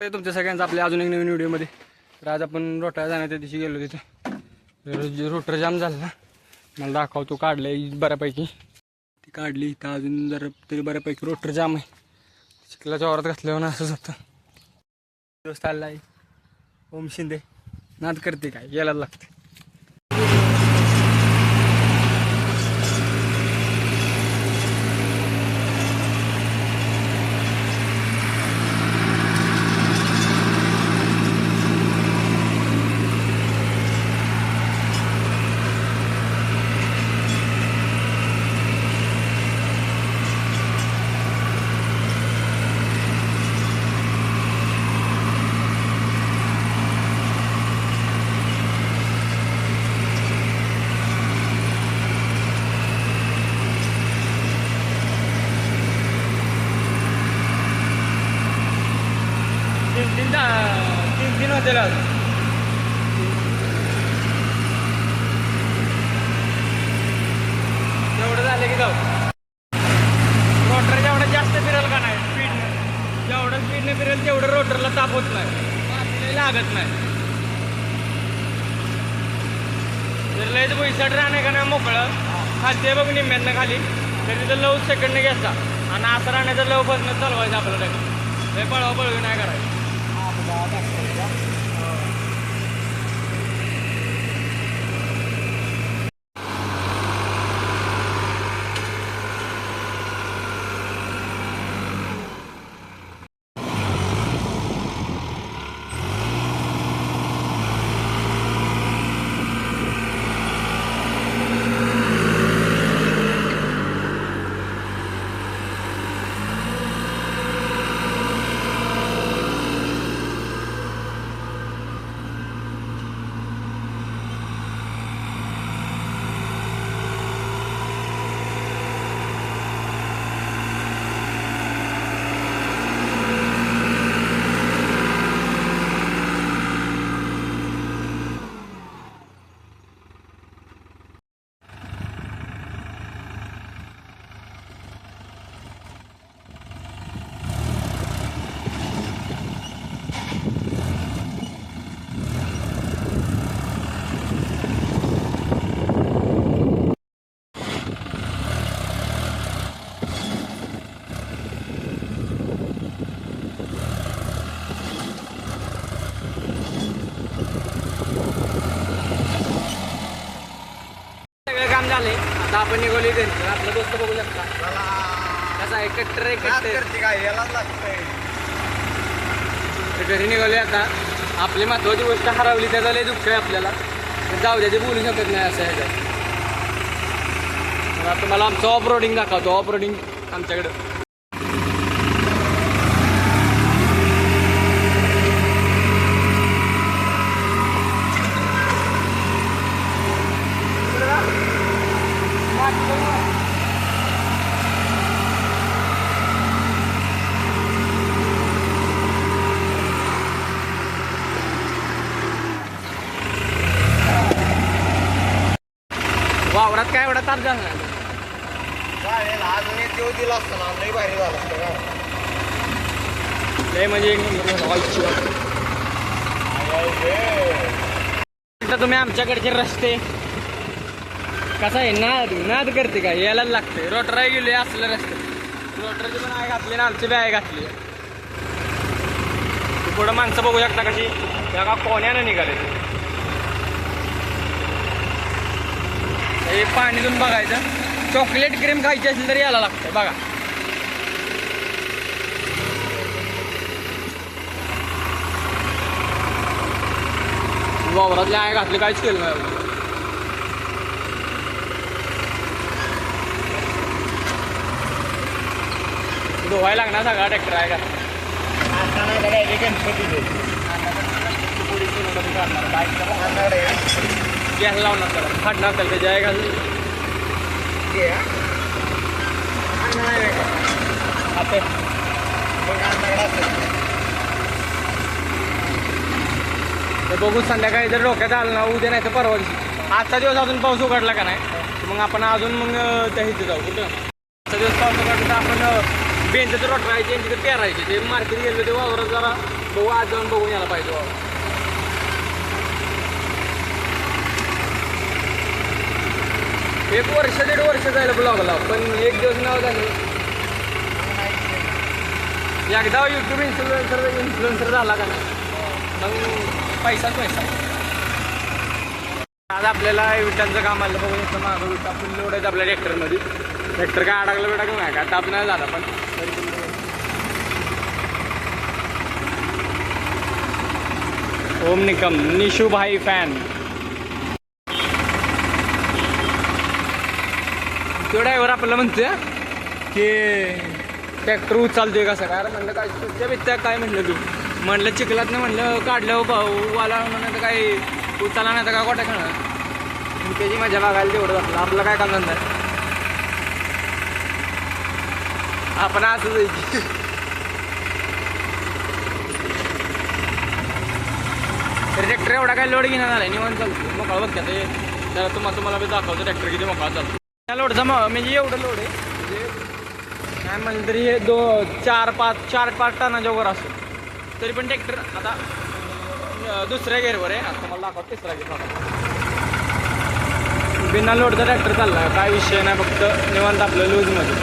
तुमच्या सगळ्यांचं आपल्या अजून एक नवीन व्हिडिओमध्ये. तर आज आपण रोटाळा जाण्याच्या दिवशी गेलो तिथे. रोटर जाम झाला ना, मला दाखवतो. काढलंय बऱ्यापैकी, ती काढली. तर अजून जरा तरी बऱ्यापैकी रोटर जाम आहे. चिखलाच्या वावरात घातल्यावर ना असंच होतं. दिवस चालला आहे. ओम शिंदे नाद करते काय, यायला लागते. तीन होते एवढं झालं की जाऊ. रोटर जेवढं जास्त फिरेल का नाही, स्पीडने जेवढं स्पीडने फिरेल तेवढं रोटरला ताप होत नाही, लागत नाही. जर लयच भुईसट राहणे का नाही मोकळं खालते बघ निम्म्यानं खाली, तर तिथं 9 सेकंडने घ्यायचा आणि असं राहण्याचं 9 बसणं चालवायचं आपल्याला. हे पळवा नाही करायचं. काम झाले. आता आपण निघाली घरी. आपला दोस्त बघू शकता कसा आहे, कट्टर आहे. कट्टर काय याला लागतंय. घरी निघाले. आता आपली महत्वाची गोष्ट हरवली, त्याचा लय दुःख आहे आपल्याला. जाऊ द्या, ते बोलू शकत नाही असं आहे. आता तुम्हाला आमचं ऑफ रोडिंग दाखवतो. ऑफ रोडिंग आमच्याकडं वावरात काय एवढा ताप झाला नाही. अजून एक दिवस दिला असतो ना, लई भारी झाला असतं का. लय म्हणजे तुम्ही आमच्याकडचे रस्ते कसं आहे, नाद करते का, यायलाच लागते. रोटर गेले असले रस्ते. रोटरची पण आहे घातली ना, आमची बी आहे घातली. पुढं माणसं बघू शकता कशी त्या कोण्यानं निघाले. हे पाणीतून बघायचं. चॉकलेट क्रीम खायची असेल तरी यायला लागतं बघा. वावरातले आहे घातले, काहीच केलं नाही. धुवायला लागणार सगळा ट्रॅक्टर आहे का. गॅस लावणार त्याला, फाटणार त्याला. त्याची आहे घालून ते बघू. संध्याकाळी जर डोक्यात आलं ना, उद्या नाही तर परवा दिवशी. आजचा दिवस अजून पाऊस उघडला का नाही, मग आपण अजून मग त्या इथे जाऊ. कुठं आजचा दिवस पाऊस उघडला तर आपण बेंच रोट राहायचे तिथे पेरायचे. ते मार्केट गेलो ते वावरात जरा बघू आज जाऊन बघून यायला पाहिजे बाबा. एक वर्ष 1.5 वर्ष जायला ब्लॉगला, पण एक दिवस नाव झालं. एकदा यूट्यूब इन्फ्लुएन्सर झाला का नाही मग पैसा. आज आपल्याला विटांचं काम आलं बघून येतं. मागं विटा फुल लोड आहेत आपल्या ट्रॅक्टरमध्ये. ट्रॅक्टर काय अडकलं नाही का, ताप नाही झाला पण ओम निकम निशू भाई फॅन. तो ड्रायव्हर आपल्याला म्हणतोय की ट्रॅक्टर उचलतोय कसं काय. म्हणलं काय तुझ्या बित्त्या काय म्हणलं तू. म्हणलं चिखलात नाही म्हणलं काढलं वाला म्हणलं काय उचला नाही तर काय कोट्या खाणार. त्याची मजा बघायला तेवढं आपलं. आपलं काय काम धंदा आहे. आपण असं जायची. तरी ट्रॅक्टर एवढा काय लोड घेण्यात आलाय निवांत चालतो. मोकळा बघता ते त्याला तुम्हाला बी दाखवतो ट्रॅक्टर किती मोकळा चालतो. त्या लोडचा म्हणजे एवढं लोड आहे म्हणजे काय म्हणलं तरी हे 4-5 टनाच्या वर असतो. तरी पण ट्रॅक्टर आता दुसऱ्या गेअरवर आहे. आता मला दाखवतो तिसरा गेअर. बिना लोडचा ट्रॅक्टर चालला काय विषय नाही, फक्त निवांत आपलं लूजमध्ये.